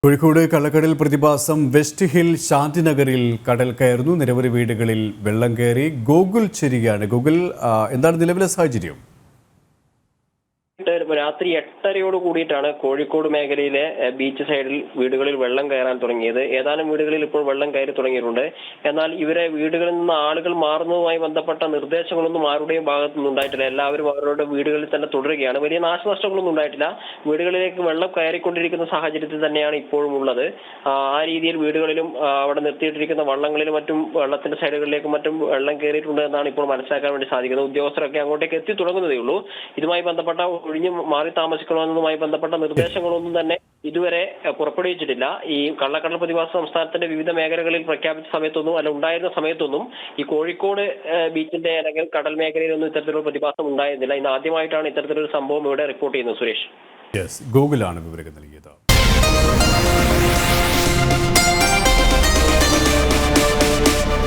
കോഴിക്കോട് കള്ളക്കടൽ പ്രതിഭാസം west hill ശാന്തിനഗറിൽ കടൽ കയറുന്നു. നിരവധി വീടുകളിൽ വെള്ളം കയറി. ഗോകുൽ ചെരികയാണ്. ഗോകുൽ, എന്താണ് നിലവിലെ സാഹചര്യം? രാത്രി 8:30യോട് കൂടിയിട്ടാണ് കോഴിക്കോട് മേഖലയിലെ ബീച്ച് സൈഡിൽ വീടുകളിൽ വെള്ളം കയറാൻ തുടങ്ങിയത്. ഏതാനും വീടുകളിൽ ഇപ്പോൾ വെള്ളം കയറി തുടങ്ങിയിട്ടുണ്ട്. എന്നാൽ ഇവരെ വീടുകളിൽ നിന്ന് ആളുകൾ മാറുന്നതുമായി ബന്ധപ്പെട്ട നിർദ്ദേശങ്ങളൊന്നും ആരുടെയും ഭാഗത്തുനിന്ന് ഉണ്ടായിട്ടില്ല. എല്ലാവരും അവരുടെ വീടുകളിൽ തന്നെ തുടരുകയാണ്. വലിയ നാശനഷ്ടങ്ങളൊന്നും ഉണ്ടായിട്ടില്ല. വീടുകളിലേക്ക് വെള്ളം കയറിക്കൊണ്ടിരിക്കുന്ന സാഹചര്യത്തിൽ തന്നെയാണ് ഇപ്പോഴും ഉള്ളത്. ആ രീതിയിൽ വീടുകളിലും അവിടെ നിർത്തിയിട്ടിരിക്കുന്ന വള്ളങ്ങളിലും മറ്റും വെള്ളത്തിന്റെ സൈഡുകളിലേക്കും മറ്റും വെള്ളം കയറിയിട്ടുണ്ട് എന്നാണ് ഇപ്പോൾ മനസ്സിലാക്കാൻ വേണ്ടി സാധിക്കുന്നത്. ഉദ്യോഗസ്ഥരൊക്കെ അങ്ങോട്ടേക്ക് എത്തി തുടങ്ങുന്നതേ ഉള്ളൂ. ഇതുമായി ബന്ധപ്പെട്ട ഒഴിഞ്ഞു മാറി താമസിക്കണമെന്നതുമായി ബന്ധപ്പെട്ട നിർദ്ദേശങ്ങളൊന്നും തന്നെ ഇതുവരെ പുറപ്പെടുവിച്ചിട്ടില്ല. ഈ കള്ളക്കടൽ പ്രതിഭാസ സംസ്ഥാനത്തിന്റെ വിവിധ മേഖലകളിൽ പ്രഖ്യാപിച്ച സമയത്തൊന്നും ഉണ്ടായിരുന്ന സമയത്തൊന്നും ഈ കോഴിക്കോട് ബീച്ചിന്റെ അല്ലെങ്കിൽ കടൽ മേഖലയിലൊന്നും ഇത്തരത്തിലുള്ള പ്രതിഭാസം ഉണ്ടായിരുന്നില്ല. ഇന്ന് ആദ്യമായിട്ടാണ് ഇത്തരത്തിലൊരു സംഭവം ഇവിടെ റിപ്പോർട്ട് ചെയ്യുന്നത്. സുരേഷ്, ഗൂഗിളാണ് വിവരങ്ങൾ നൽകിയത്.